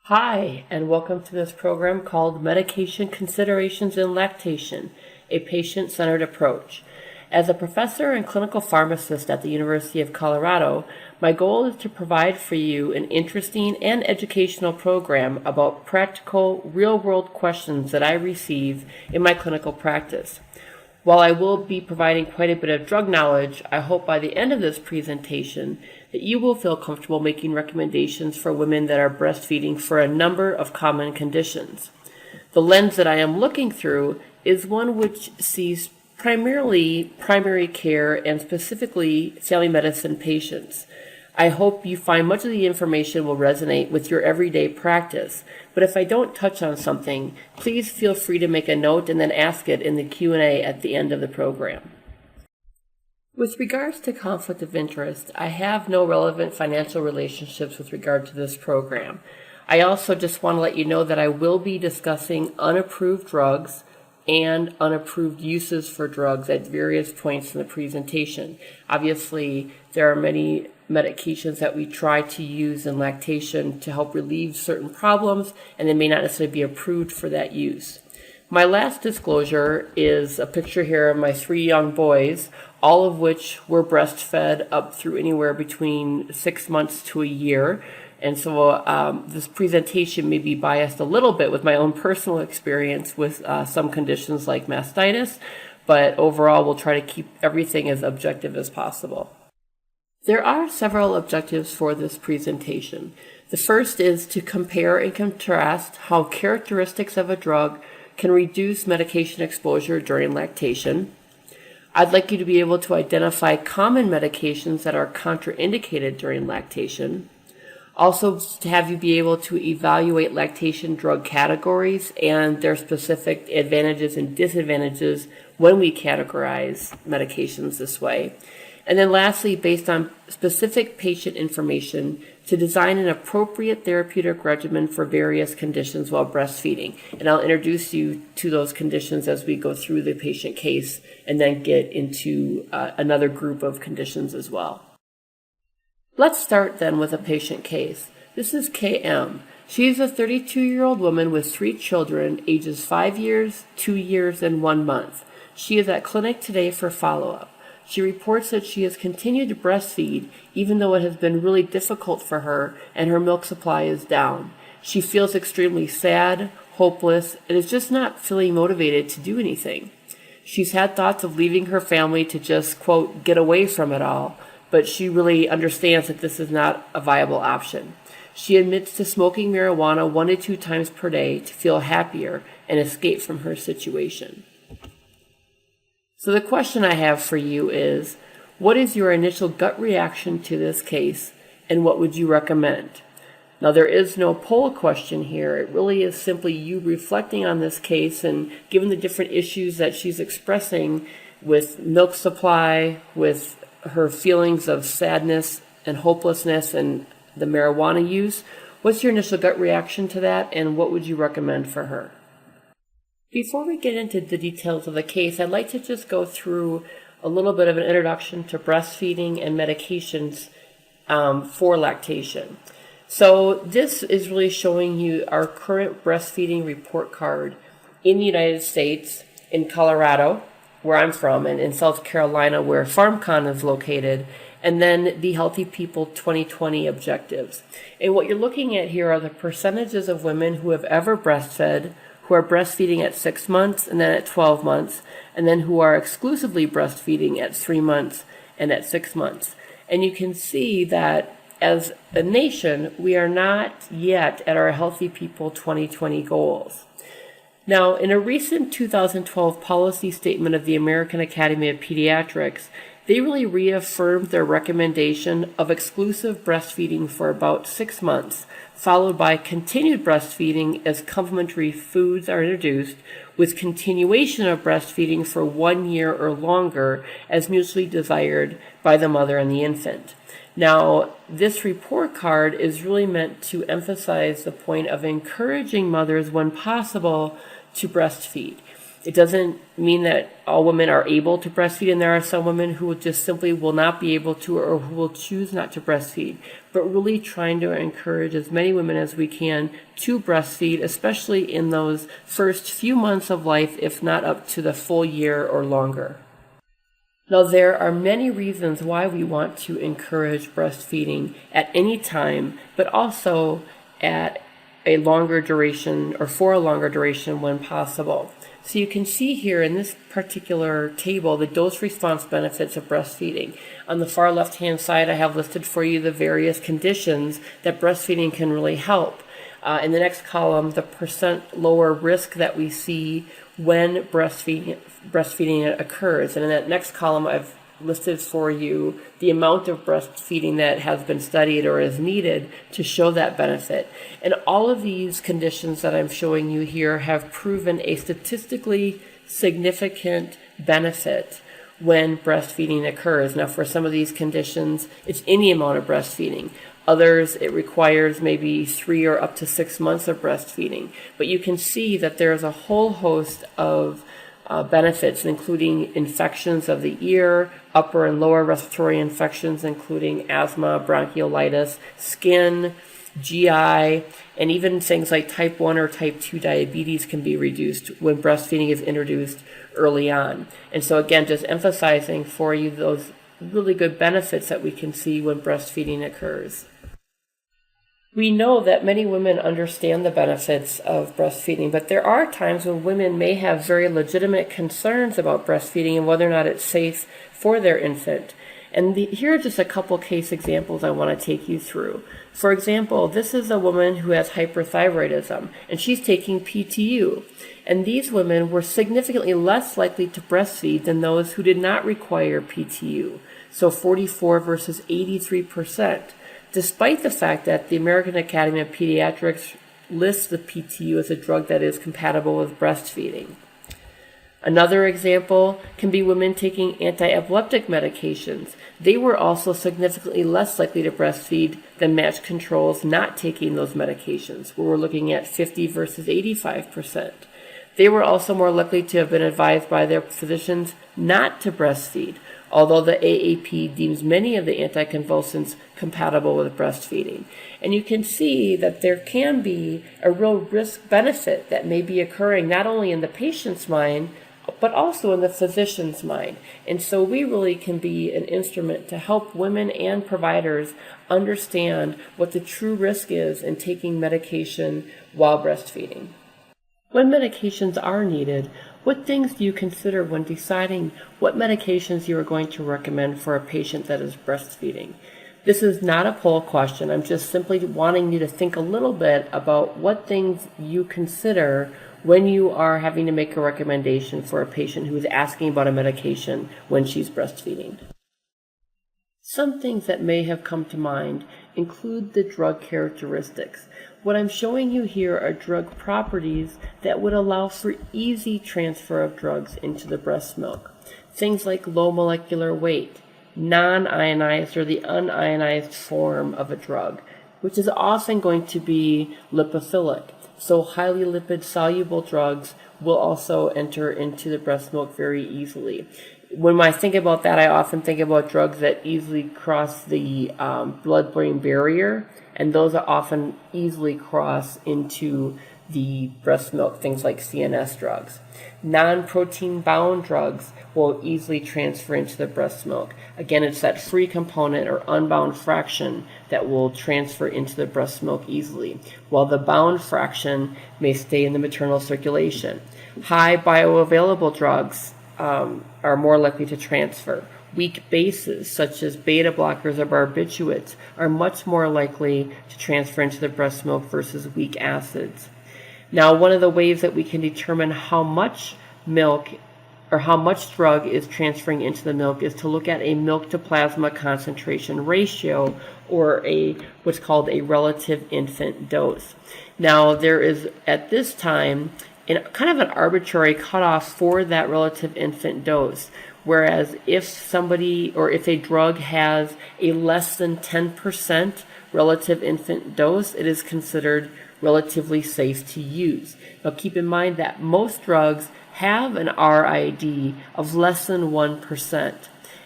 Hi, and welcome to this program called Medication Considerations in Lactation, a Patient-Centered Approach. As a professor and clinical pharmacist at the University of Colorado, my goal is to provide for you an interesting and educational program about practical, real-world questions that I receive in my clinical practice. While I will be providing quite a bit of drug knowledge, I hope by the end of this presentation that you will feel comfortable making recommendations for women that are breastfeeding for a number of common conditions. The lens that I am looking through is one which sees primarily primary care and specifically family medicine patients. I hope you find much of the information will resonate with your everyday practice, but if I don't touch on something, please feel free to make a note and then ask it in the Q&A at the end of the program. With regards to conflict of interest, I have no relevant financial relationships with regard to this program. I also just want to let you know that I will be discussing unapproved drugs and unapproved uses for drugs at various points in the presentation. Obviously, there are many medications that we try to use in lactation to help relieve certain problems, and they may not necessarily be approved for that use. My last disclosure is a picture here of my 3 young boys, all of which were breastfed up through anywhere between 6 months to a year. And so this presentation may be biased a little bit with my own personal experience with some conditions like mastitis, but overall we'll try to keep everything as objective as possible. There are several objectives for this presentation. The first is to compare and contrast how characteristics of a drug can reduce medication exposure during lactation. I'd like you to be able to identify common medications that are contraindicated during lactation. Also, to have you be able to evaluate lactation drug categories and their specific advantages and disadvantages when we categorize medications this way. And then lastly, based on specific patient information, to design an appropriate therapeutic regimen for various conditions while breastfeeding. And I'll introduce you to those conditions as we go through the patient case and then get into another group of conditions as well. Let's start then with a patient case. This is KM. She's a 32-year-old woman with 3 children, ages 5 years, 2 years, and 1 month. She is at clinic today for follow-up. She reports that she has continued to breastfeed even though it has been really difficult for her and her milk supply is down. She feels extremely sad, hopeless, and is just not feeling motivated to do anything. She's had thoughts of leaving her family to just, quote, get away from it all, but she really understands that this is not a viable option. She admits to smoking marijuana 1 to 2 times per day to feel happier and escape from her situation. So the question I have for you is, what is your initial gut reaction to this case, and what would you recommend? Now, there is no poll question here. It really is simply you reflecting on this case and given the different issues that she's expressing with milk supply, with her feelings of sadness and hopelessness and the marijuana use. What's your initial gut reaction to that, and what would you recommend for her? Before we get into the details of the case, I'd like to just go through a little bit of an introduction to breastfeeding and medications for lactation. So this is really showing you our current breastfeeding report card in the United States, in Colorado, where I'm from, and in South Carolina, where PharmCon is located, and then the Healthy People 2020 objectives. And what you're looking at here are the percentages of women who have ever breastfed, who are breastfeeding at 6 months and then at 12 months, and then who are exclusively breastfeeding at 3 months and at 6 months. And you can see that as a nation, we are not yet at our Healthy People 2020 goals. Now, in a recent 2012 policy statement of the American Academy of Pediatrics, they really reaffirmed their recommendation of exclusive breastfeeding for about 6 months, followed by continued breastfeeding as complementary foods are introduced, with continuation of breastfeeding for 1 year or longer as mutually desired by the mother and the infant. Now, this report card is really meant to emphasize the point of encouraging mothers when possible to breastfeed. It doesn't mean that all women are able to breastfeed, and there are some women who just simply will not be able to or who will choose not to breastfeed, but really trying to encourage as many women as we can to breastfeed, especially in those first few months of life, if not up to the full year or longer. Now, there are many reasons why we want to encourage breastfeeding at any time, but also at a longer duration or for a longer duration when possible. So you can see here in this particular table the dose-response benefits of breastfeeding. On the far left-hand side, I have listed for you the various conditions that breastfeeding can really help. In the next column, the percent lower risk that we see when breastfeeding occurs. And in that next column, I've listed for you the amount of breastfeeding that has been studied or is needed to show that benefit. And all of these conditions that I'm showing you here have proven a statistically significant benefit when breastfeeding occurs. Now, for some of these conditions, it's any amount of breastfeeding. Others, it requires maybe 3 or up to 6 months of breastfeeding. But you can see that there's a whole host of benefits, including infections of the ear, upper and lower respiratory infections, including asthma, bronchiolitis, skin, GI, and even things like type 1 or type 2 diabetes can be reduced when breastfeeding is introduced early on. And so again, just emphasizing for you those really good benefits that we can see when breastfeeding occurs. We know that many women understand the benefits of breastfeeding, but there are times when women may have very legitimate concerns about breastfeeding and whether or not it's safe for their infant. And here are just a couple case examples I want to take you through. For example, this is a woman who has hyperthyroidism, and she's taking PTU. And these women were significantly less likely to breastfeed than those who did not require PTU. So 44 versus 83%. Despite the fact that the American Academy of Pediatrics lists the PTU as a drug that is compatible with breastfeeding. Another example can be women taking anti-epileptic medications. They were also significantly less likely to breastfeed than matched controls not taking those medications, where we're looking at 50 versus 85%. They were also more likely to have been advised by their physicians not to breastfeed, although the AAP deems many of the anticonvulsants compatible with breastfeeding. And you can see that there can be a real risk-benefit that may be occurring not only in the patient's mind, but also in the physician's mind. And so we really can be an instrument to help women and providers understand what the true risk is in taking medication while breastfeeding. When medications are needed, what things do you consider when deciding what medications you are going to recommend for a patient that is breastfeeding? This is not a poll question. I'm just simply wanting you to think a little bit about what things you consider when you are having to make a recommendation for a patient who is asking about a medication when she's breastfeeding. Some things that may have come to mind include the drug characteristics. What I'm showing you here are drug properties that would allow for easy transfer of drugs into the breast milk. Things like low molecular weight, non-ionized or the unionized form of a drug, which is often going to be lipophilic. So highly lipid-soluble drugs will also enter into the breast milk very easily. When I think about that, I often think about drugs that easily cross the blood-brain barrier, and those are often easily cross into the breast milk, things like CNS drugs. Non-protein bound drugs will easily transfer into the breast milk. Again, it's that free component or unbound fraction that will transfer into the breast milk easily, while the bound fraction may stay in the maternal circulation. High bioavailable drugs are more likely to transfer. Weak bases, such as beta blockers or barbiturates, are much more likely to transfer into the breast milk versus weak acids. Now, one of the ways that we can determine how much milk or how much drug is transferring into the milk is to look at a milk to plasma concentration ratio, or what's called a relative infant dose. Now, there is at this time kind of an arbitrary cutoff for that relative infant dose. Whereas if somebody or if a drug has a less than 10% relative infant dose, it is considered relatively safe to use. Now keep in mind that most drugs have an RID of less than 1%.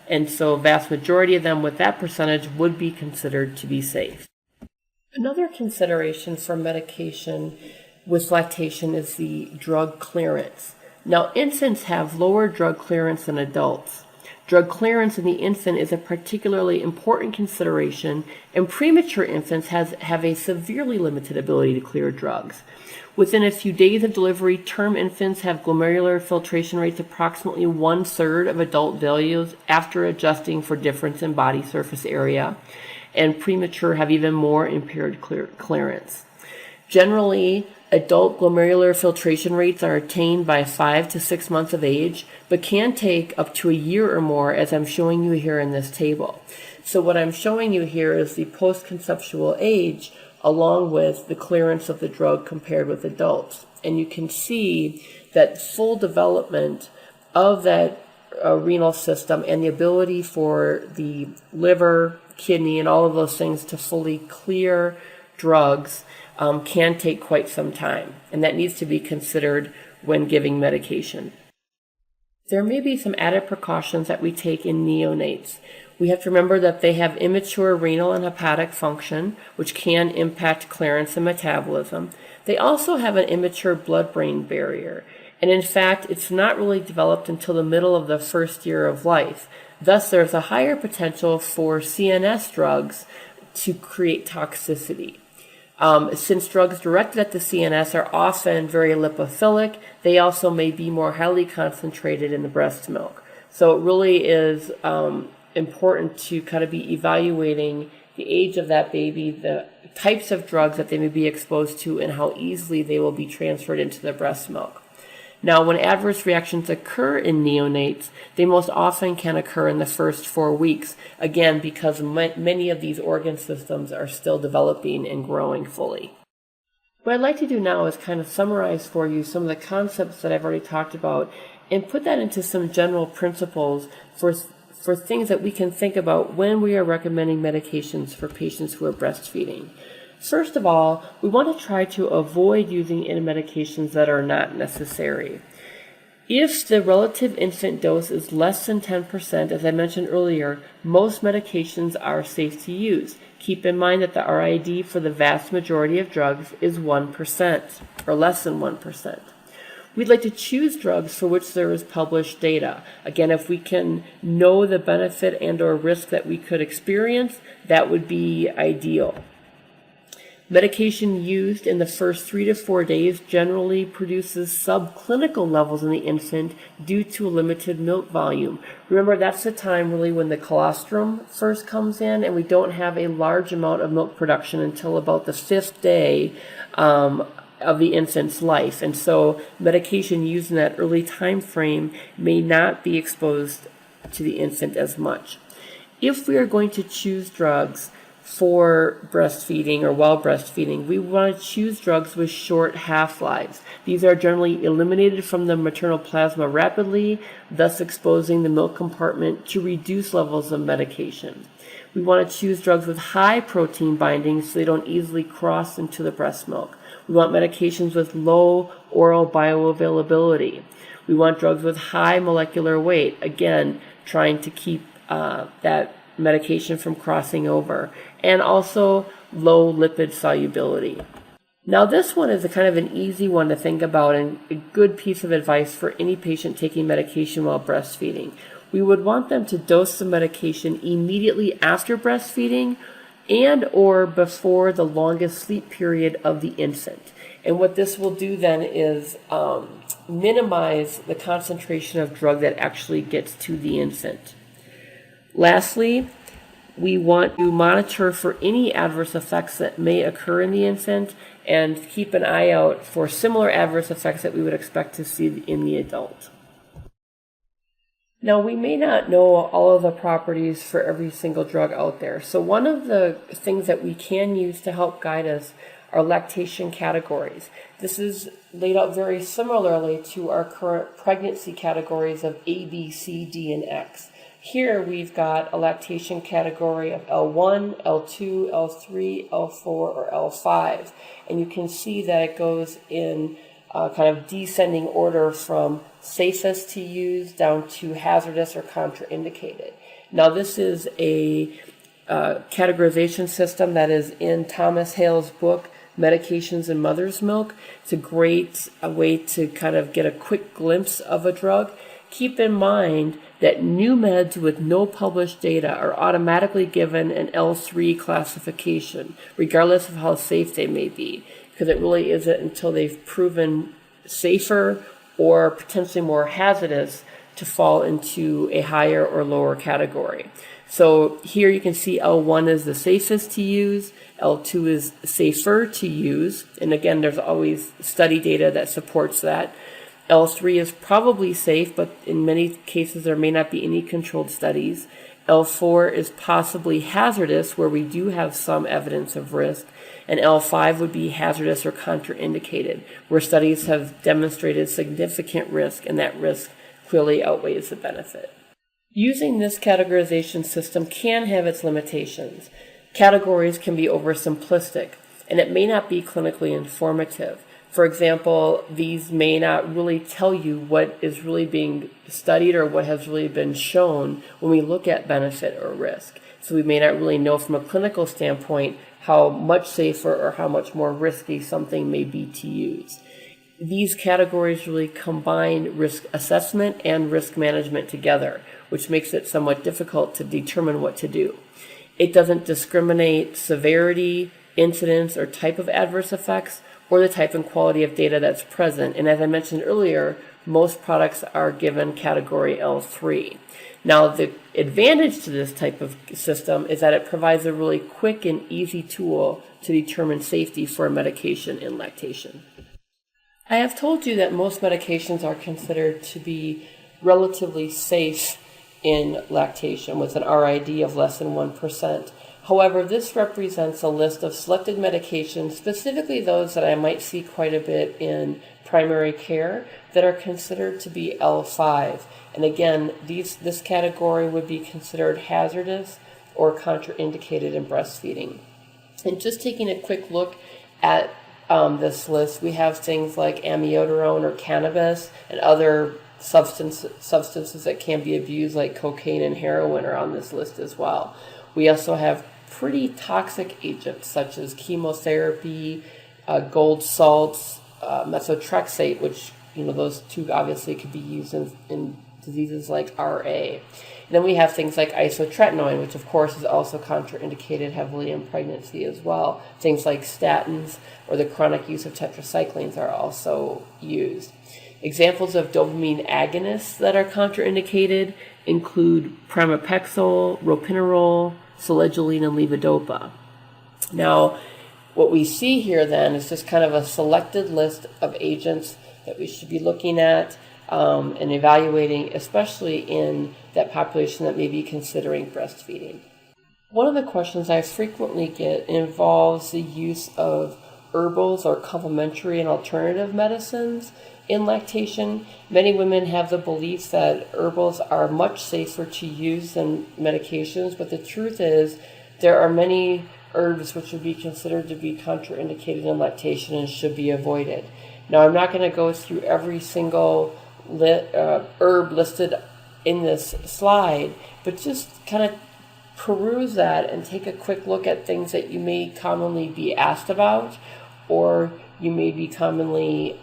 And so vast majority of them with that percentage would be considered to be safe. Another consideration for medication with lactation is the drug clearance. Now, infants have lower drug clearance than adults. Drug clearance in the infant is a particularly important consideration, and premature infants have a severely limited ability to clear drugs. Within a few days of delivery, term infants have glomerular filtration rates approximately 1/3 of adult values after adjusting for difference in body surface area, and premature have even more impaired clearance. Generally, adult glomerular filtration rates are attained by 5 to 6 months of age, but can take up to a year or more, as I'm showing you here in this table. So what I'm showing you here is the post-conceptual age along with the clearance of the drug compared with adults. And you can see that full development of that renal system and the ability for the liver, kidney, and all of those things to fully clear drugs can take quite some time, and that needs to be considered when giving medication. There may be some added precautions that we take in neonates. We have to remember that they have immature renal and hepatic function, which can impact clearance and metabolism. They also have an immature blood-brain barrier, and in fact, it's not really developed until the middle of the first year of life. Thus, there's a higher potential for CNS drugs to create toxicity. Since drugs directed at the CNS are often very lipophilic, they also may be more highly concentrated in the breast milk. So it really is important to kind of be evaluating the age of that baby, the types of drugs that they may be exposed to, and how easily they will be transferred into the breast milk. Now, when adverse reactions occur in neonates, they most often can occur in the first 4 weeks, again, because many of these organ systems are still developing and growing fully. What I'd like to do now is kind of summarize for you some of the concepts that I've already talked about and put that into some general principles for things that we can think about when we are recommending medications for patients who are breastfeeding. First of all, we want to try to avoid using any medications that are not necessary. If the relative infant dose is less than 10%, as I mentioned earlier, most medications are safe to use. Keep in mind that the RID for the vast majority of drugs is 1% or less than 1%. We'd like to choose drugs for which there is published data. Again, if we can know the benefit and or risk that we could experience, that would be ideal. Medication used in the first 3 to 4 days generally produces subclinical levels in the infant due to a limited milk volume. Remember, that's the time really when the colostrum first comes in, and we don't have a large amount of milk production until about the 5th day of the infant's life. And so medication used in that early time frame may not be exposed to the infant as much. If we are going to choose drugs for breastfeeding or while breastfeeding, we want to choose drugs with short half-lives. These are generally eliminated from the maternal plasma rapidly, thus exposing the milk compartment to reduced levels of medication. We want to choose drugs with high protein binding so they don't easily cross into the breast milk. We want medications with low oral bioavailability. We want drugs with high molecular weight, again, trying to keep that medication from crossing over, and also low lipid solubility. Now, this one is a kind of an easy one to think about and a good piece of advice for any patient taking medication while breastfeeding. We would want them to dose the medication immediately after breastfeeding and or before the longest sleep period of the infant. And what this will do then is minimize the concentration of drug that actually gets to the infant. Lastly, we want to monitor for any adverse effects that may occur in the infant and keep an eye out for similar adverse effects that we would expect to see in the adult. Now, we may not know all of the properties for every single drug out there. So one of the things that we can use to help guide us are lactation categories. This is laid out very similarly to our current pregnancy categories of A, B, C, D, and X. Here we've got a lactation category of L1, L2, L3, L4, or L5. And you can see that it goes in kind of descending order from safest to use down to hazardous or contraindicated. Now, this is a categorization system that is in Thomas Hale's book, Medications in Mother's Milk. It's a great way to kind of get a quick glimpse of a drug. Keep in mind that new meds with no published data are automatically given an L3 classification, regardless of how safe they may be, because it really isn't until they've proven safer or potentially more hazardous to fall into a higher or lower category. So here you can see L1 is the safest to use, L2 is safer to use, and again, there's always study data that supports that. L3 is probably safe, but in many cases there may not be any controlled studies. L4 is possibly hazardous, where we do have some evidence of risk, and L5 would be hazardous or contraindicated, where studies have demonstrated significant risk, and that risk clearly outweighs the benefit. Using this categorization system can have its limitations. Categories can be oversimplistic, and it may not be clinically informative. For example, these may not really tell you what is really being studied or what has really been shown when we look at benefit or risk. So we may not really know from a clinical standpoint how much safer or how much more risky something may be to use. These categories really combine risk assessment and risk management together, which makes it somewhat difficult to determine what to do. It doesn't discriminate severity, incidence, or type of adverse effects, or the type and quality of data that's present. And as I mentioned earlier, most products are given category L3. Now, the advantage to this type of system is that it provides a really quick and easy tool to determine safety for a medication in lactation. I have told you that most medications are considered to be relatively safe in lactation with an RID of less than 1%. However, this represents a list of selected medications, specifically those that I might see quite a bit in primary care, that are considered to be L5. And again, this category would be considered hazardous or contraindicated in breastfeeding. And just taking a quick look at this list, we have things like amiodarone or cannabis and other substances that can be abused, like cocaine and heroin, are on this list as well. We also have pretty toxic agents such as chemotherapy, gold salts, methotrexate, which those two obviously could be used in diseases like RA. And then we have things like isotretinoin, which of course is also contraindicated heavily in pregnancy as well. Things like statins or the chronic use of tetracyclines are also used. Examples of dopamine agonists that are contraindicated include pramipexole, ropinirole, selegiline, and levodopa. Now, what we see here then is just kind of a selected list of agents that we should be looking at and evaluating, especially in that population that may be considering breastfeeding. One of the questions I frequently get involves the use of herbals or complementary and alternative medicines in lactation. Many women have the belief that herbals are much safer to use than medications, but the truth is there are many herbs which would be considered to be contraindicated in lactation and should be avoided. Now, I'm not going to go through every single herb listed in this slide, but just kind of peruse that and take a quick look at things that you may commonly be asked about, or you may be commonly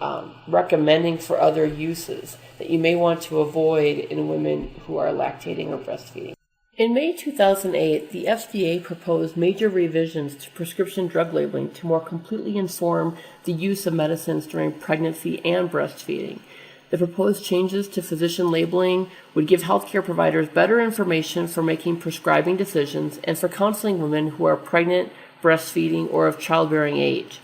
recommending for other uses that you may want to avoid in women who are lactating or breastfeeding. In May 2008, the FDA proposed major revisions to prescription drug labeling to more completely inform the use of medicines during pregnancy and breastfeeding. The proposed changes to physician labeling would give healthcare providers better information for making prescribing decisions and for counseling women who are pregnant, breastfeeding, or of childbearing age.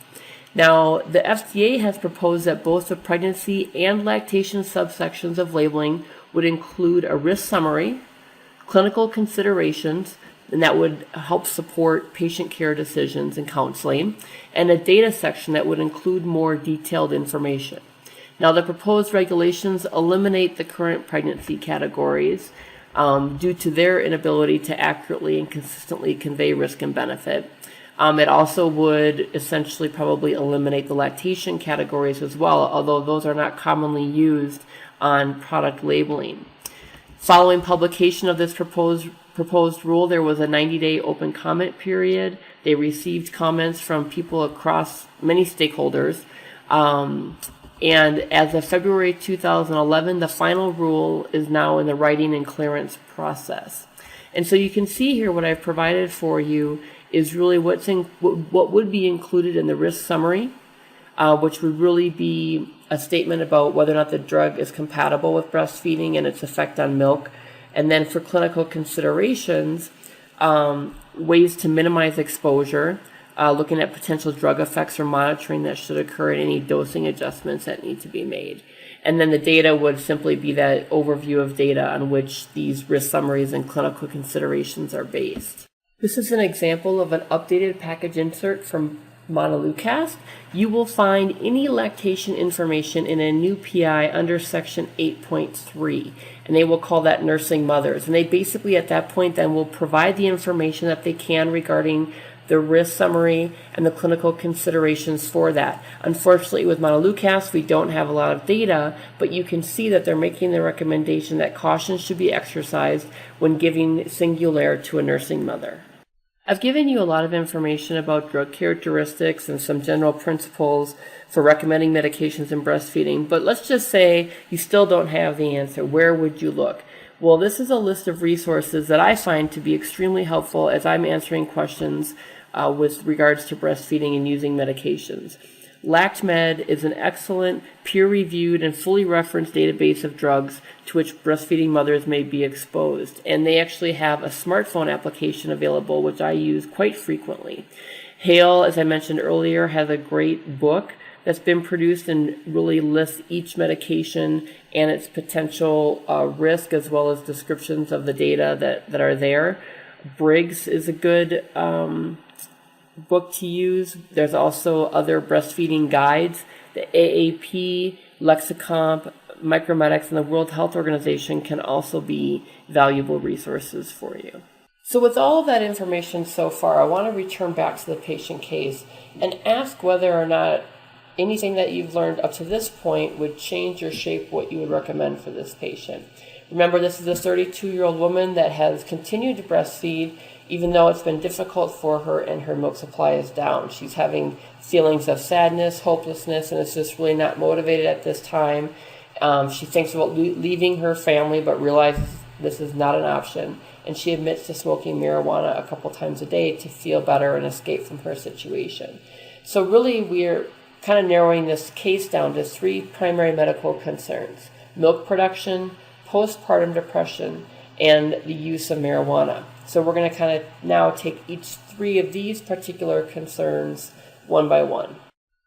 Now, the FDA has proposed that both the pregnancy and lactation subsections of labeling would include a risk summary, clinical considerations, and that would help support patient care decisions and counseling, and a data section that would include more detailed information. Now, the proposed regulations eliminate the current pregnancy categories due to their inability to accurately and consistently convey risk and benefit. It also would essentially probably eliminate the lactation categories as well, although those are not commonly used on product labeling. Following publication of this proposed rule, there was a 90-day open comment period. They received comments from people across many stakeholders. And as of February 2011, the final rule is now in the writing and clearance process. And so you can see here what I've provided for you is really what would be included in the risk summary, which would really be a statement about whether or not the drug is compatible with breastfeeding and its effect on milk. And then for clinical considerations, ways to minimize exposure, looking at potential drug effects or monitoring that should occur and any dosing adjustments that need to be made. And then the data would simply be that overview of data on which these risk summaries and clinical considerations are based. This is an example of an updated package insert from Montelukast. You will find any lactation information in a new PI under section 8.3, and they will call that nursing mothers. And they basically at that point then will provide the information that they can regarding the risk summary and the clinical considerations for that. Unfortunately, with Montelukast, we don't have a lot of data, but you can see that they're making the recommendation that caution should be exercised when giving Singulair to a nursing mother. I've given you a lot of information about drug characteristics and some general principles for recommending medications in breastfeeding, but let's just say you still don't have the answer. Where would you look? Well, this is a list of resources that I find to be extremely helpful as I'm answering questions with regards to breastfeeding and using medications. LactMed is an excellent, peer-reviewed, and fully referenced database of drugs to which breastfeeding mothers may be exposed. And they actually have a smartphone application available, which I use quite frequently. Hale, as I mentioned earlier, has a great book that's been produced and really lists each medication and its potential risk, as well as descriptions of the data that are there. Briggs is a good book to use. There's also other breastfeeding guides. The AAP, Lexicomp, Micromedics, and the World Health Organization can also be valuable resources for you. So with all of that information so far, I want to return back to the patient case and ask whether or not anything that you've learned up to this point would change or shape what you would recommend for this patient. Remember, this is a 32-year-old woman that has continued to breastfeed even though it's been difficult for her and her milk supply is down. She's having feelings of sadness, hopelessness, and is just really not motivated at this time. She thinks about leaving her family but realizes this is not an option. And she admits to smoking marijuana a couple times a day to feel better and escape from her situation. So really, we're kind of narrowing this case down to three primary medical concerns: milk production, postpartum depression, and the use of marijuana. So we're going to kind of now take each three of these particular concerns one by one.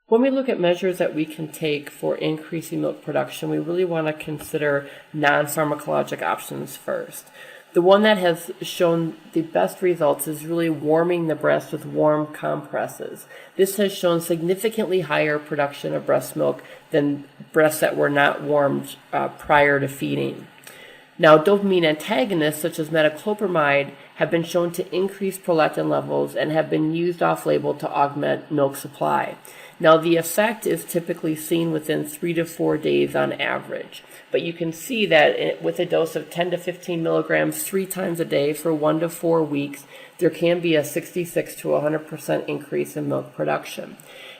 When we look at measures that we can take for increasing milk production, we really want to consider non-pharmacologic options first. The one that has shown the best results is really warming the breast with warm compresses. This has shown significantly higher production of breast milk than breasts that were not warmed prior to feeding. Now, dopamine antagonists such as Metoclopramide have been shown to increase prolactin levels and have been used off-label to augment milk supply. Now, the effect is typically seen within 3 to 4 days on average. But you can see that with a dose of 10 to 15 milligrams 3 times a day for 1 to 4 weeks, there can be a 66 to 100% increase in milk production.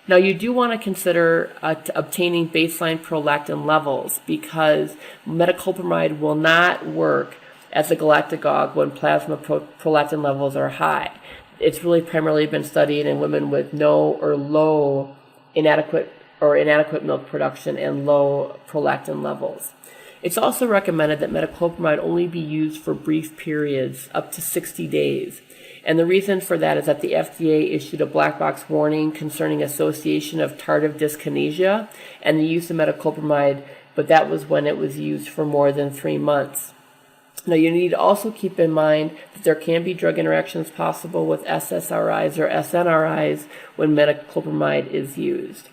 Now, you do want to consider obtaining baseline prolactin levels because metoclopramide will not work as a galactagogue when plasma prolactin levels are high. It's really primarily been studied in women with no or low inadequate milk production and low prolactin levels. It's also recommended that metoclopramide only be used for brief periods, up to 60 days. And the reason for that is that the FDA issued a black box warning concerning association of tardive dyskinesia and the use of metoclopramide, but that was when it was used for more than 3 months. Now, you need to also keep in mind that there can be drug interactions possible with SSRIs or SNRIs when metoclopramide is used.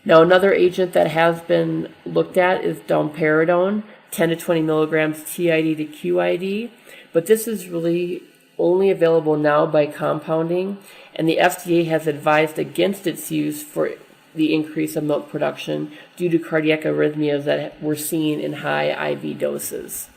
Now, another agent that has been looked at is Domperidone, 10 to 20 milligrams TID to QID, but this is really only available now by compounding, and the FDA has advised against its use for the increase of milk production due to cardiac arrhythmias that were seen in high IV doses.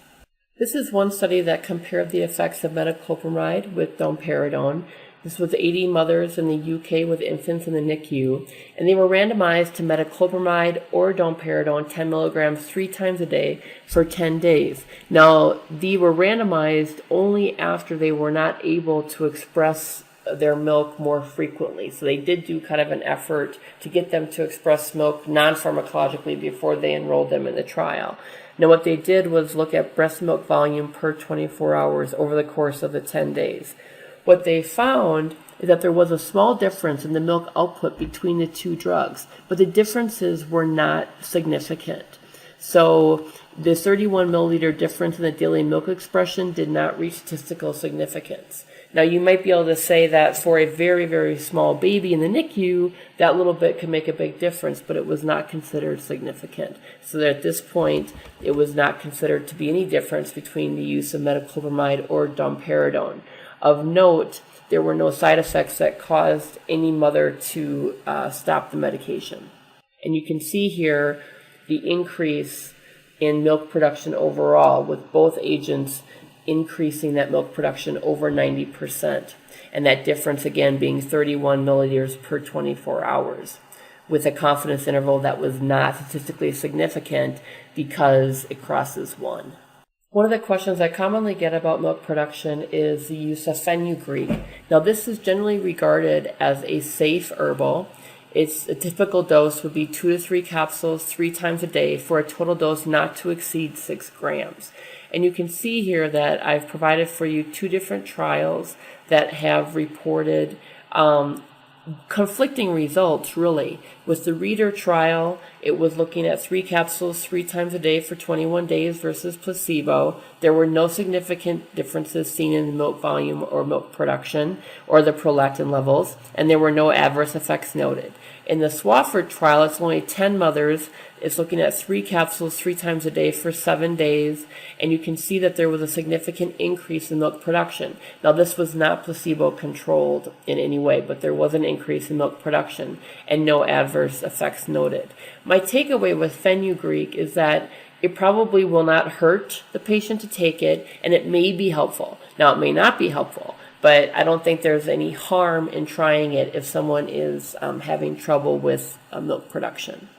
This is one study that compared the effects of metoclopramide with domperidone. This was 80 mothers in the UK with infants in the NICU, and they were randomized to metoclopramide or domperidone 10 milligrams 3 times a day for 10 days. Now, they were randomized only after they were not able to express their milk more frequently. So they did do kind of an effort to get them to express milk non-pharmacologically before they enrolled them in the trial. Now, what they did was look at breast milk volume per 24 hours over the course of the 10 days. What they found is that there was a small difference in the milk output between the two drugs, but the differences were not significant. So the 31 milliliter difference in the daily milk expression did not reach statistical significance. Now, you might be able to say that for a very, very small baby in the NICU, that little bit can make a big difference, but it was not considered significant. So that at this point, it was not considered to be any difference between the use of metoclopramide or domperidone. Of note, there were no side effects that caused any mother to stop the medication. And you can see here the increase in milk production overall, with both agents increasing that milk production over 90%, and that difference again being 31 milliliters per 24 hours, with a confidence interval that was not statistically significant because it crosses 1. One of the questions I commonly get about milk production is the use of fenugreek. Now, this is generally regarded as a safe herbal. A typical dose would be 2 to 3 capsules 3 times a day for a total dose not to exceed 6 grams. And you can see here that I've provided for you 2 different trials that have reported conflicting results, really. With the Reader trial, it was looking at 3 capsules 3 times a day for 21 days versus placebo. There were no significant differences seen in the milk volume or milk production or the prolactin levels, and there were no adverse effects noted. In the Swafford trial, it's only 10 mothers. It's looking at 3 capsules 3 times a day for 7 days, and you can see that there was a significant increase in milk production. Now, this was not placebo-controlled in any way, but there was an increase in milk production and no adverse effects noted. My takeaway with fenugreek is that it probably will not hurt the patient to take it, and it may be helpful. Now, it may not be helpful, but I don't think there's any harm in trying it if someone is having trouble with milk production.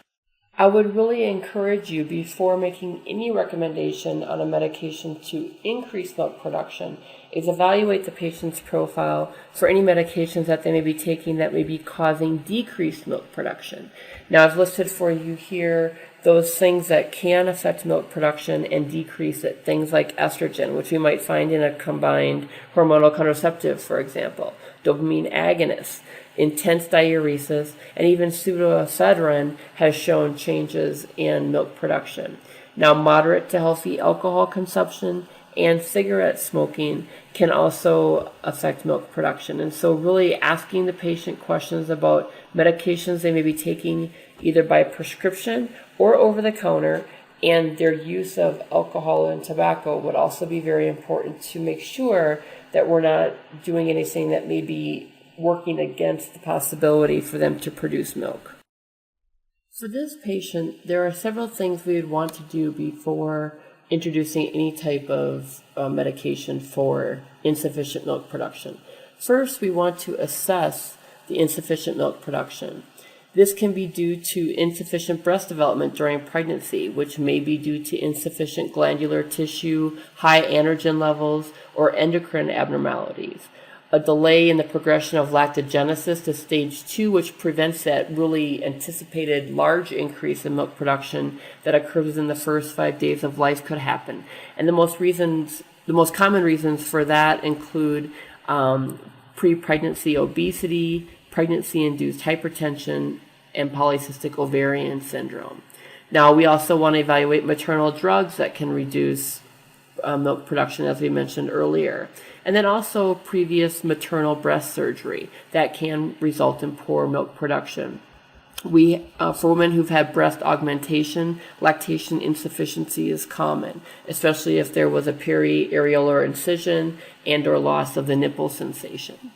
I would really encourage you, before making any recommendation on a medication to increase milk production, is evaluate the patient's profile for any medications that they may be taking that may be causing decreased milk production. Now, I've listed for you here those things that can affect milk production and decrease it, things like estrogen, which we might find in a combined hormonal contraceptive, for example, dopamine agonists, intense diuresis, and even pseudoephedrine has shown changes in milk production. Now, moderate to healthy alcohol consumption and cigarette smoking can also affect milk production. And so really asking the patient questions about medications they may be taking either by prescription or over the counter, and their use of alcohol and tobacco would also be very important to make sure that we're not doing anything that may be working against the possibility for them to produce milk. For this patient, there are several things we would want to do before introducing any type of medication for insufficient milk production. First, we want to assess the insufficient milk production. This can be due to insufficient breast development during pregnancy, which may be due to insufficient glandular tissue, high androgen levels, or endocrine abnormalities. A delay in the progression of lactogenesis to stage 2, which prevents that really anticipated large increase in milk production that occurs within the first 5 days of life, could happen. And the most common reasons for that include pre-pregnancy obesity, pregnancy-induced hypertension, and polycystic ovarian syndrome. Now, we also want to evaluate maternal drugs that can reduce milk production, as we mentioned earlier. And then also previous maternal breast surgery that can result in poor milk production. For women who've had breast augmentation, lactation insufficiency is common, especially if there was a peri-areolar incision and or loss of the nipple sensation.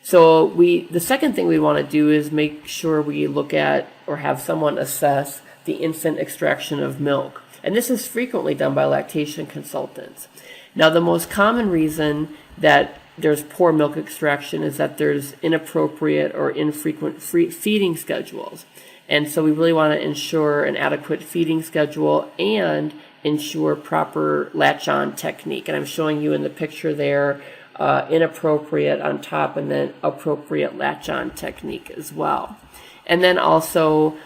So the second thing we want to do is make sure we look at or have someone assess the infant extraction of milk. And this is frequently done by lactation consultants. Now, the most common reason that there's poor milk extraction is that there's inappropriate or infrequent feeding schedules. And so we really want to ensure an adequate feeding schedule and ensure proper latch-on technique. And I'm showing you in the picture there inappropriate on top and then appropriate latch-on technique as well. And then also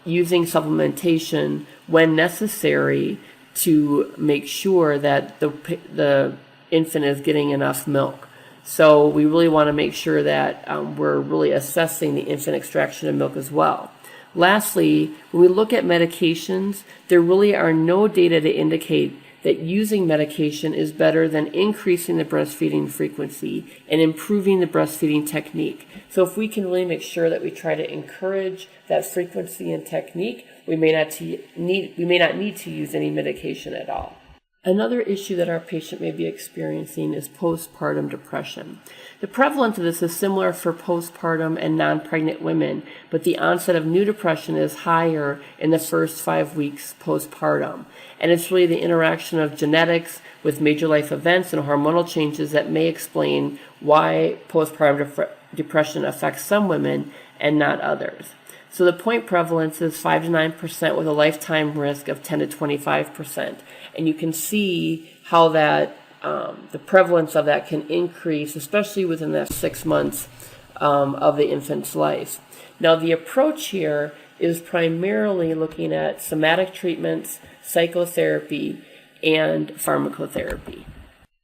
using supplementation when necessary to make sure that the infant is getting enough milk. So we really want to make sure that we're really assessing the infant extraction of milk as well. Lastly, when we look at medications, there really are no data to indicate that using medication is better than increasing the breastfeeding frequency and improving the breastfeeding technique. So if we can really make sure that we try to encourage that frequency and technique, we may not need to use any medication at all. Another issue that our patient may be experiencing is postpartum depression. The prevalence of this is similar for postpartum and non-pregnant women, but the onset of new depression is higher in the first 5 weeks postpartum. And it's really the interaction of genetics with major life events and hormonal changes that may explain why postpartum depression affects some women and not others. So the point prevalence is 5 to 9% with a lifetime risk of 10 to 25%. And you can see how that the prevalence of that can increase, especially within that 6 months of the infant's life. Now, the approach here is primarily looking at somatic treatments, psychotherapy, and pharmacotherapy.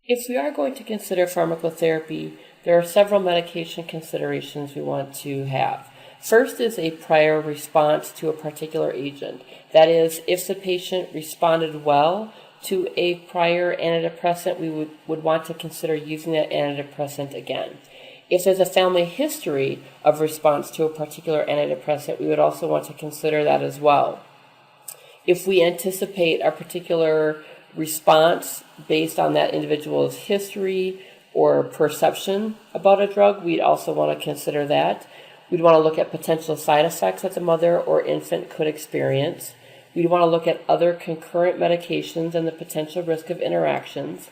If we are going to consider pharmacotherapy, there are several medication considerations we want to have. First is a prior response to a particular agent. That is, if the patient responded well to a prior antidepressant, we would want to consider using that antidepressant again. If there's a family history of response to a particular antidepressant, we would also want to consider that as well. If we anticipate a particular response based on that individual's history or perception about a drug, we'd also want to consider that. We'd want to look at potential side effects that the mother or infant could experience. We'd want to look at other concurrent medications and the potential risk of interactions.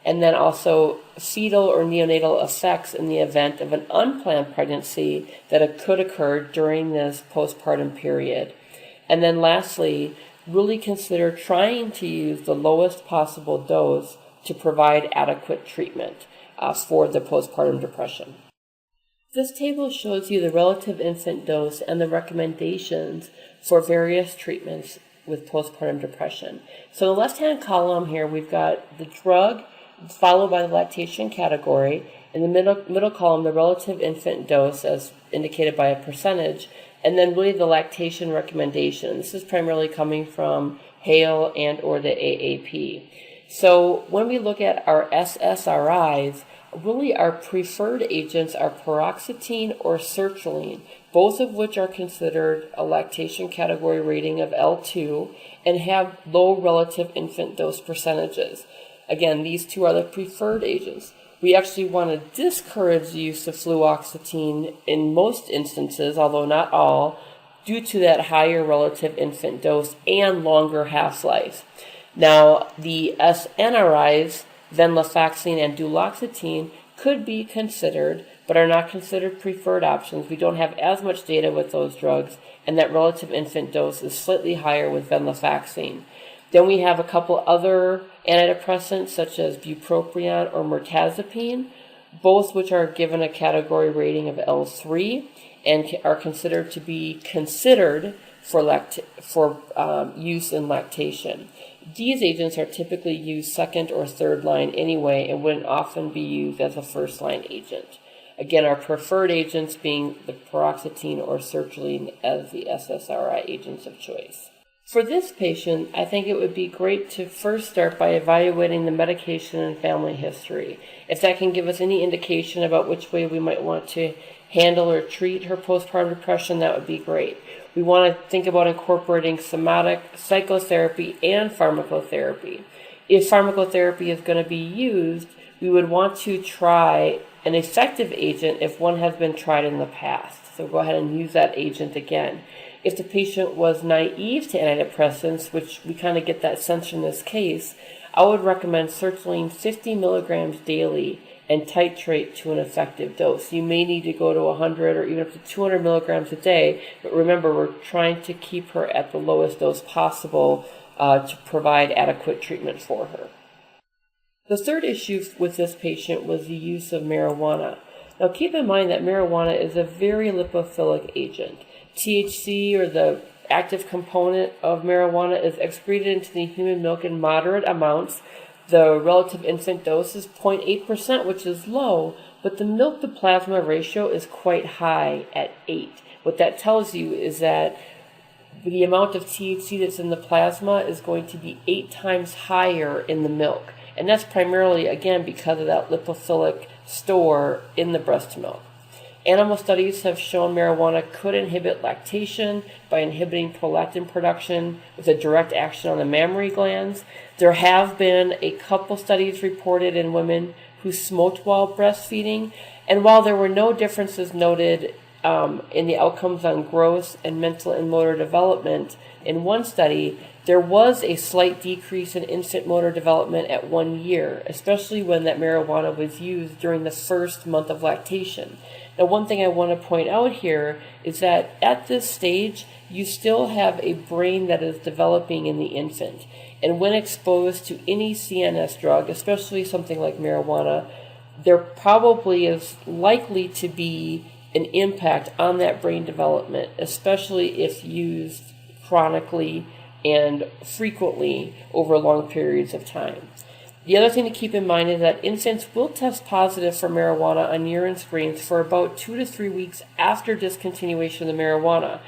And then also fetal or neonatal effects in the event of an unplanned pregnancy that could occur during this postpartum period. And then lastly, really consider trying to use the lowest possible dose to provide adequate treatment for the postpartum depression. This table shows you the relative infant dose and the recommendations for various treatments with postpartum depression. So in the left-hand column here, we've got the drug followed by the lactation category. In the middle column, the relative infant dose as indicated by a percentage, and then really the lactation recommendation. This is primarily coming from HALE and or the AAP. So when we look at our SSRIs, really our preferred agents are paroxetine or sertraline, both of which are considered a lactation category rating of L2 and have low relative infant dose percentages. Again, these two are the preferred agents. We actually want to discourage the use of fluoxetine in most instances, although not all, due to that higher relative infant dose and longer half-life. Now, the SNRIs, venlafaxine and duloxetine, could be considered, but are not considered preferred options. We don't have as much data with those drugs, and that relative infant dose is slightly higher with venlafaxine. Then we have a couple other antidepressants, such as bupropion or mirtazapine, both which are given a category rating of L3 and are considered to be considered for use in lactation. These agents are typically used second or third line anyway and wouldn't often be used as a first line agent. Again, our preferred agents being the paroxetine or sertraline as the SSRI agents of choice. For this patient, I think it would be great to first start by evaluating the medication and family history. If that can give us any indication about which way we might want to handle or treat her postpartum depression, that would be great. We want to think about incorporating somatic psychotherapy and pharmacotherapy. If pharmacotherapy is going to be used, we would want to try an effective agent if one has been tried in the past. So go ahead and use that agent again. If the patient was naive to antidepressants, which we kind of get that sense in this case, I would recommend sertraline 50 milligrams daily and titrate to an effective dose. You may need to go to 100 or even up to 200 milligrams a day, but remember, we're trying to keep her at the lowest dose possible to provide adequate treatment for her. The third issue with this patient was the use of marijuana. Now keep in mind that marijuana is a very lipophilic agent. THC, or the active component of marijuana, is excreted into the human milk in moderate amounts. The relative infant dose is 0.8%, which is low, but the milk-to-plasma ratio is quite high at 8. What that tells you is that the amount of THC that's in the plasma is going to be 8 times higher in the milk. And that's primarily, again, because of that lipophilic store in the breast milk. Animal studies have shown marijuana could inhibit lactation by inhibiting prolactin production with a direct action on the mammary glands. There have been a couple studies reported in women who smoked while breastfeeding, and while there were no differences noted in the outcomes on growth and mental and motor development, in one study, there was a slight decrease in infant motor development at 1 year, especially when that marijuana was used during the first month of lactation. Now, one thing I want to point out here is that at this stage, you still have a brain that is developing in the infant. And when exposed to any CNS drug, especially something like marijuana, there probably is likely to be an impact on that brain development, especially if used chronically and frequently over long periods of time. The other thing to keep in mind is that infants will test positive for marijuana on urine screens for about 2 to 3 weeks after discontinuation of the marijuana.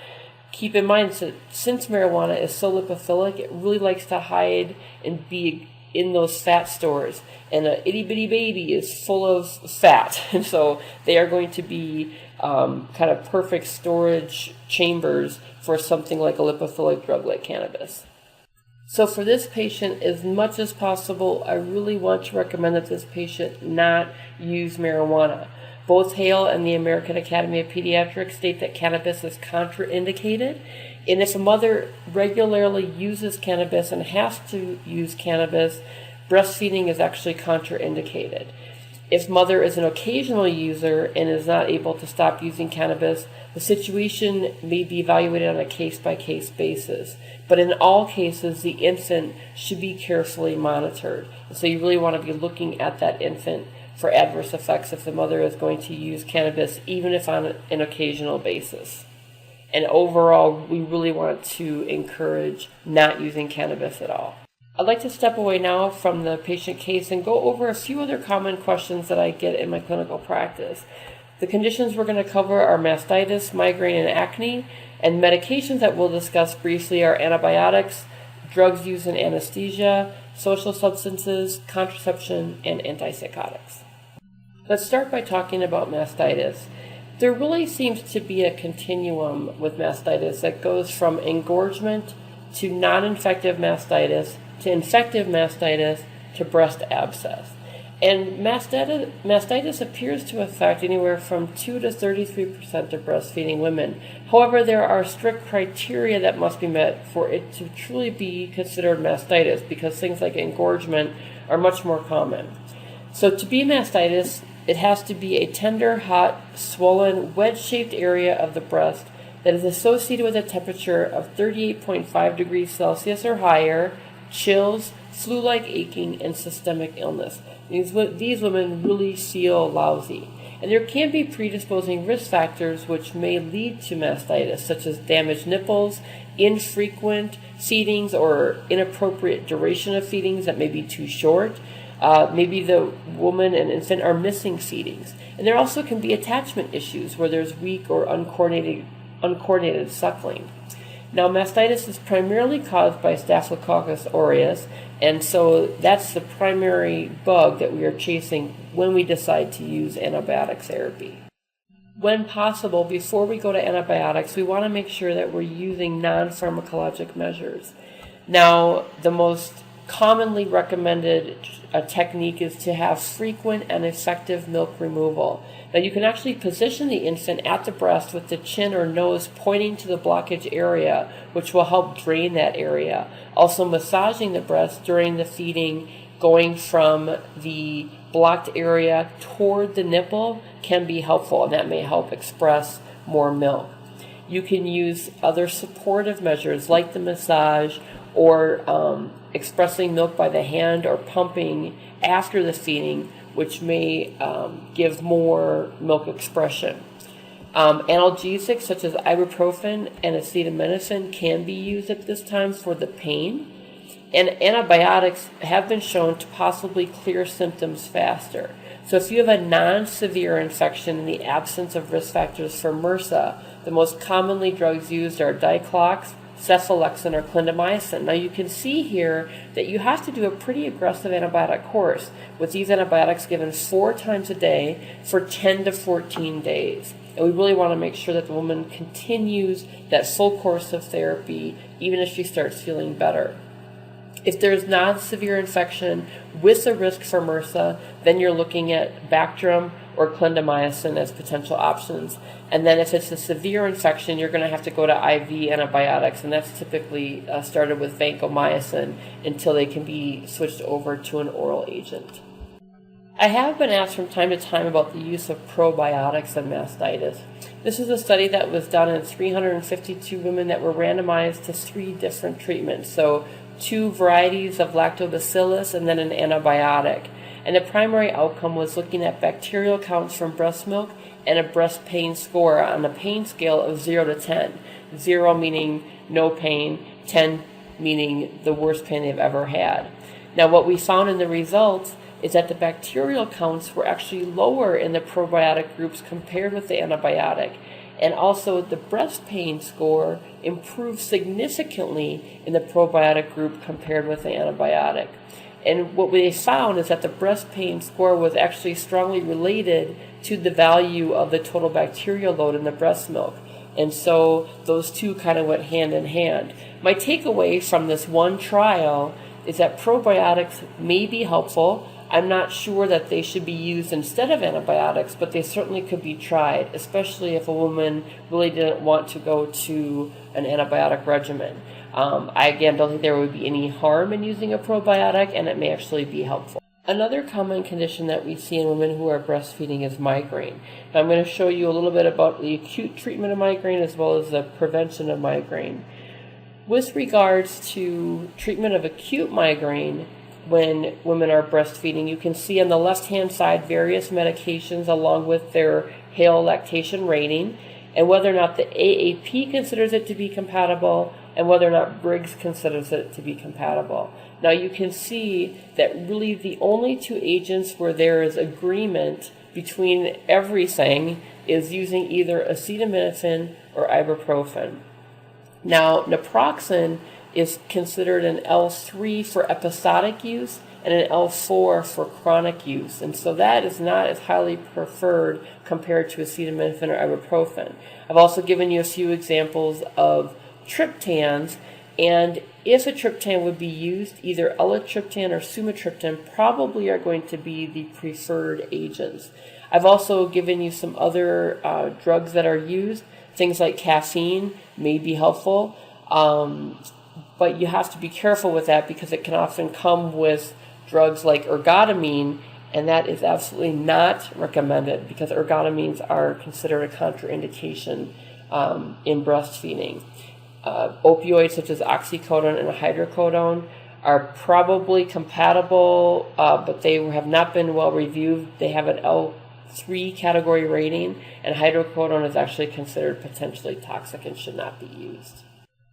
Keep in mind that since marijuana is so lipophilic, it really likes to hide and be in those fat stores. And an itty-bitty baby is full of fat. And so they are going to be kind of perfect storage chambers for something like a lipophilic drug like cannabis. So for this patient, as much as possible, I really want to recommend that this patient not use marijuana. Both Hale and the American Academy of Pediatrics state that cannabis is contraindicated. And if a mother regularly uses cannabis and has to use cannabis, breastfeeding is actually contraindicated. If mother is an occasional user and is not able to stop using cannabis, the situation may be evaluated on a case-by-case basis. But in all cases, the infant should be carefully monitored. So you really want to be looking at that infant for adverse effects if the mother is going to use cannabis, even if on an occasional basis. And overall, we really want to encourage not using cannabis at all. I'd like to step away now from the patient case and go over a few other common questions that I get in my clinical practice. The conditions we're going to cover are mastitis, migraine, and acne, and medications that we'll discuss briefly are antibiotics, drugs used in anesthesia, social substances, contraception, and antipsychotics. Let's start by talking about mastitis. There really seems to be a continuum with mastitis that goes from engorgement to non-infective mastitis to infective mastitis to breast abscess. And mastitis appears to affect anywhere from 2 to 33% of breastfeeding women. However, there are strict criteria that must be met for it to truly be considered mastitis, because things like engorgement are much more common. So to be mastitis, it has to be a tender, hot, swollen, wedge-shaped area of the breast that is associated with a temperature of 38.5 degrees Celsius or higher, chills, flu-like aching, and systemic illness. These women really feel lousy. And there can be predisposing risk factors which may lead to mastitis, such as damaged nipples, infrequent feedings or inappropriate duration of feedings that may be too short. Maybe the woman and infant are missing feedings. And there also can be attachment issues where there's weak or uncoordinated suckling. Now, mastitis is primarily caused by Staphylococcus aureus, and so that's the primary bug that we are chasing when we decide to use antibiotic therapy. When possible, before we go to antibiotics, we want to make sure that we're using non-pharmacologic measures. Now, the most commonly recommended technique is to have frequent and effective milk removal. Now, you can actually position the infant at the breast with the chin or nose pointing to the blockage area, which will help drain that area. Also, massaging the breast during the feeding, going from the blocked area toward the nipple, can be helpful, and that may help express more milk. You can use other supportive measures like the massage or expressing milk by the hand or pumping after the feeding, which may give more milk expression. Analgesics such as ibuprofen and acetaminophen can be used at this time for the pain. And antibiotics have been shown to possibly clear symptoms faster. So if you have a non-severe infection in the absence of risk factors for MRSA, the most commonly drugs used are Diclox, cephalexin, or clindamycin. Now you can see here that you have to do a pretty aggressive antibiotic course, with these antibiotics given 4 times a day for 10 to 14 days. And we really want to make sure that the woman continues that full course of therapy even if she starts feeling better. If there's non-severe infection with a risk for MRSA, then you're looking at Bactrim or clindamycin as potential options. And then if it's a severe infection, you're going to have to go to IV antibiotics, and that's typically started with vancomycin until they can be switched over to an oral agent. I have been asked from time to time about the use of probiotics and mastitis. This is a study that was done in 352 women that were randomized to 3 different treatments. So 2 varieties of lactobacillus and then an antibiotic. And the primary outcome was looking at bacterial counts from breast milk and a breast pain score on a pain scale of 0 to 10. 0 meaning no pain, 10 meaning the worst pain they've ever had. Now what we found in the results is that the bacterial counts were actually lower in the probiotic groups compared with the antibiotic. And also the breast pain score improved significantly in the probiotic group compared with the antibiotic. And what we found is that the breast pain score was actually strongly related to the value of the total bacterial load in the breast milk. And so those two kind of went hand in hand. My takeaway from this one trial is that probiotics may be helpful. I'm not sure that they should be used instead of antibiotics, but they certainly could be tried, especially if a woman really didn't want to go to an antibiotic regimen. I, again, don't think there would be any harm in using a probiotic, and it may actually be helpful. Another common condition that we see in women who are breastfeeding is migraine. Now, I'm going to show you a little bit about the acute treatment of migraine as well as the prevention of migraine. With regards to treatment of acute migraine, when women are breastfeeding, you can see on the left-hand side various medications along with their Hale lactation rating, and whether or not the AAP considers it to be compatible and whether or not Briggs considers it to be compatible. Now you can see that really the only 2 agents where there is agreement between everything is using either acetaminophen or ibuprofen. Now naproxen is considered an L3 for episodic use and an L4 for chronic use. And so that is not as highly preferred compared to acetaminophen or ibuprofen. I've also given you a few examples of triptans, and if a triptan would be used, either elatriptan or sumatriptan probably are going to be the preferred agents. I've also given you some other drugs that are used. Things like caffeine may be helpful. But you have to be careful with that because it can often come with drugs like ergotamine, and that is absolutely not recommended because ergotamines are considered a contraindication in breastfeeding. Opioids such as oxycodone and hydrocodone are probably compatible, but they have not been well reviewed. They have an L3 category rating, and hydrocodone is actually considered potentially toxic and should not be used.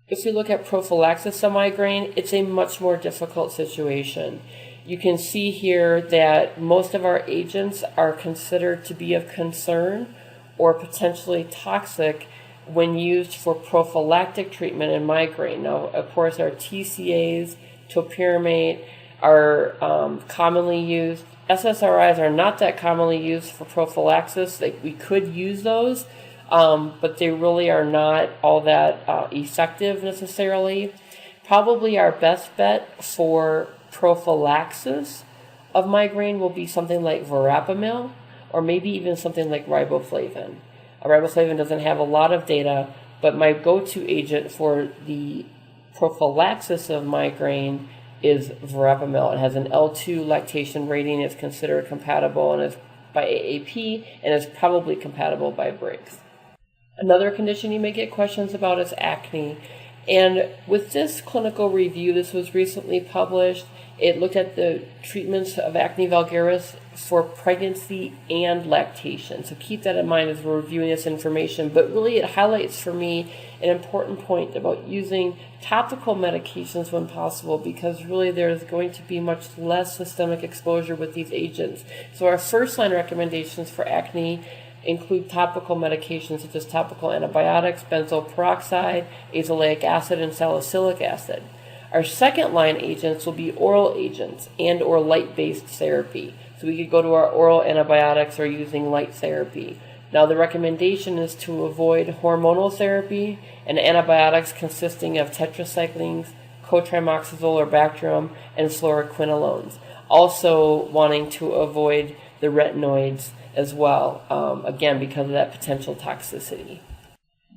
If we look at prophylaxis of migraine, it's a much more difficult situation. You can see here that most of our agents are considered to be of concern or potentially toxic when used for prophylactic treatment in migraine. Now, of course, our TCAs, topiramate, are commonly used. SSRIs are not that commonly used for prophylaxis. We could use those, but they really are not all that effective necessarily. Probably our best bet for prophylaxis of migraine will be something like verapamil, or maybe even something like riboflavin. Riboflavin doesn't have a lot of data, but my go-to agent for the prophylaxis of migraine is verapamil. It has an L2 lactation rating. It's considered compatible and is by AAP, and is probably compatible by Briggs. Another condition you may get questions about is acne. And with this clinical review, this was recently published, it looked at the treatments of acne vulgaris for pregnancy and lactation. So keep that in mind as we're reviewing this information. But really it highlights for me an important point about using topical medications when possible, because really there's going to be much less systemic exposure with these agents. So our first line recommendations for acne include topical medications such as topical antibiotics, benzoyl peroxide, azelaic acid, and salicylic acid. Our second line agents will be oral agents and or light-based therapy. So we could go to our oral antibiotics or using light therapy. Now the recommendation is to avoid hormonal therapy and antibiotics consisting of tetracyclines, cotrimoxazole or Bactrim, and fluoroquinolones. Also wanting to avoid the retinoids as well, again, because of that potential toxicity.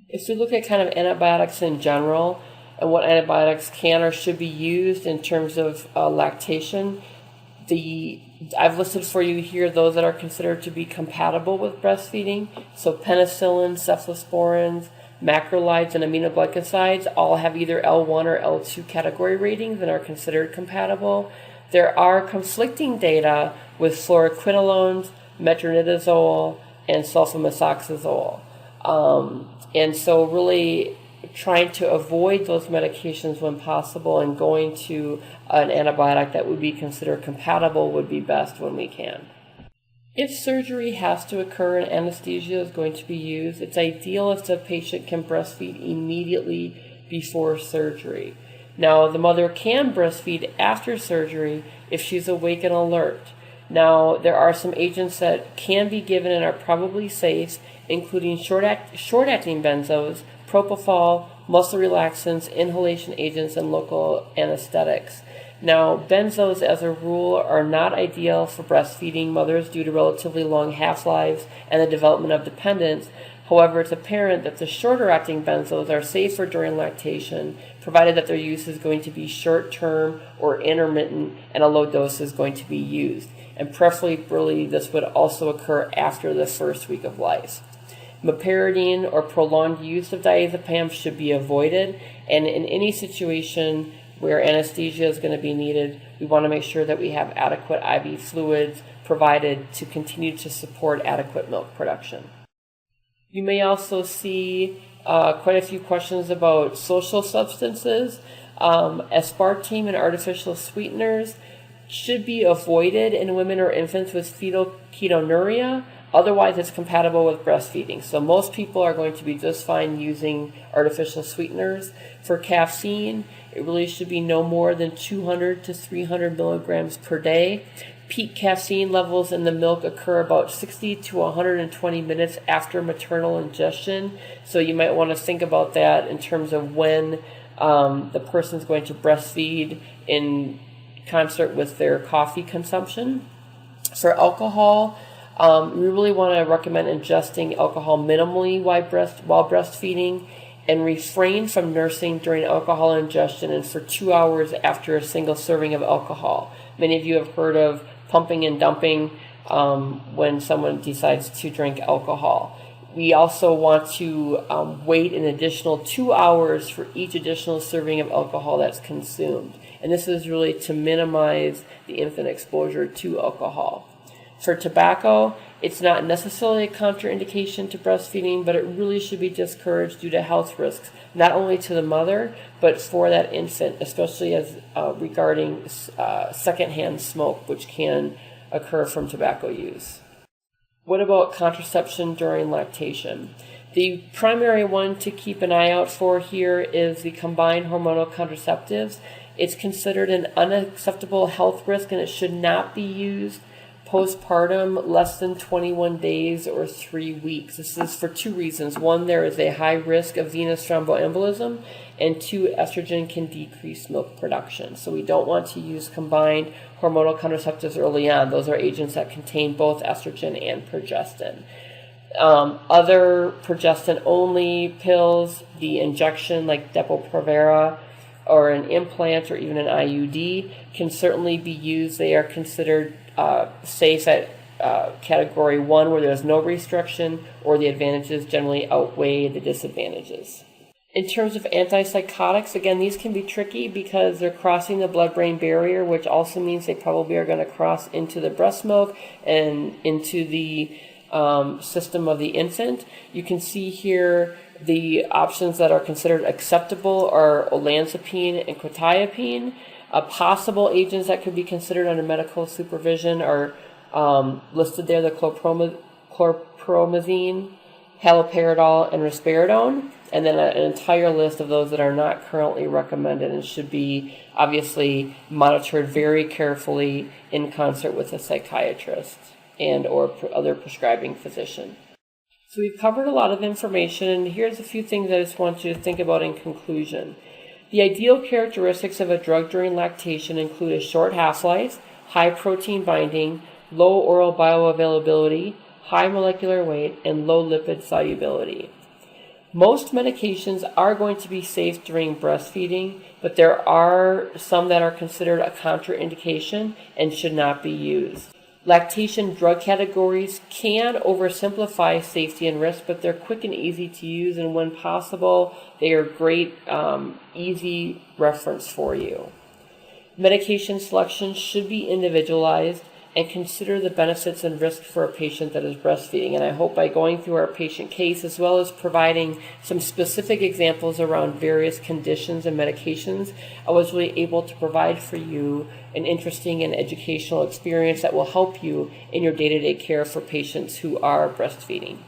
If we look at kind of antibiotics in general and what antibiotics can or should be used in terms of lactation, I've listed for you here those that are considered to be compatible with breastfeeding. So penicillin, cephalosporins, macrolides, and aminoglycosides all have either L1 or L2 category ratings and are considered compatible. There are conflicting data with fluoroquinolones, metronidazole, and sulfamethoxazole. And so really trying to avoid those medications when possible and going to an antibiotic that would be considered compatible would be best when we can. If surgery has to occur and anesthesia is going to be used, it's ideal if the patient can breastfeed immediately before surgery. Now, the mother can breastfeed after surgery if she's awake and alert. Now, there are some agents that can be given and are probably safe, including short-acting benzos, propofol, muscle relaxants, inhalation agents, and local anesthetics. Now, benzos, as a rule, are not ideal for breastfeeding mothers due to relatively long half-lives and the development of dependence. However, it's apparent that the shorter-acting benzos are safer during lactation, provided that their use is going to be short-term or intermittent and a low dose is going to be used. And preferably, this would also occur after the first week of life. Meperidine or prolonged use of diazepam should be avoided, and in any situation where anesthesia is going to be needed, we want to make sure that we have adequate IV fluids provided to continue to support adequate milk production. You may also see quite a few questions about social substances. Aspartame and artificial sweeteners should be avoided in women or infants with fetal ketonuria. Otherwise, it's compatible with breastfeeding. So most people are going to be just fine using artificial sweeteners. For caffeine, it really should be no more than 200 to 300 milligrams per day. Peak caffeine levels in the milk occur about 60 to 120 minutes after maternal ingestion. So you might want to think about that in terms of when the person's going to breastfeed in concert with their coffee consumption. For alcohol, we really want to recommend ingesting alcohol minimally while breastfeeding, and refrain from nursing during alcohol ingestion and for 2 hours after a single serving of alcohol. Many of you have heard of pumping and dumping when someone decides to drink alcohol. We also want to wait an additional 2 hours for each additional serving of alcohol that's consumed. And this is really to minimize the infant exposure to alcohol. For tobacco, it's not necessarily a contraindication to breastfeeding, but it really should be discouraged due to health risks, not only to the mother, but for that infant, especially as regarding secondhand smoke, which can occur from tobacco use. What about contraception during lactation? The primary one to keep an eye out for here is the combined hormonal contraceptives. It's considered an unacceptable health risk, and it should not be used postpartum, less than 21 days or 3 weeks. This is for 2 reasons. One, there is a high risk of venous thromboembolism, and 2, estrogen can decrease milk production. So we don't want to use combined hormonal contraceptives early on. Those are agents that contain both estrogen and progestin. Other progestin-only pills, the injection like Depo-Provera, or an implant, or even an IUD, can certainly be used. They are considered safe at category 1, where there's no restriction, or the advantages generally outweigh the disadvantages. In terms of antipsychotics, again, these can be tricky because they're crossing the blood-brain barrier, which also means they probably are going to cross into the breast milk and into the system of the infant. You can see here the options that are considered acceptable are olanzapine and quetiapine. Possible agents that could be considered under medical supervision are listed there: the chlorpromazine, haloperidol, and risperidone, and then an entire list of those that are not currently recommended and should be obviously monitored very carefully in concert with a psychiatrist and or other prescribing physician. So we've covered a lot of information, and here's a few things I just want you to think about in conclusion. The ideal characteristics of a drug during lactation include a short half-life, high protein binding, low oral bioavailability, high molecular weight, and low lipid solubility. Most medications are going to be safe during breastfeeding, but there are some that are considered a contraindication and should not be used. Lactation drug categories can oversimplify safety and risk, but they're quick and easy to use, and when possible, they are great, easy reference for you. Medication selection should be individualized and consider the benefits and risks for a patient that is breastfeeding. And I hope by going through our patient case, as well as providing some specific examples around various conditions and medications, I was really able to provide for you an interesting and educational experience that will help you in your day-to-day care for patients who are breastfeeding.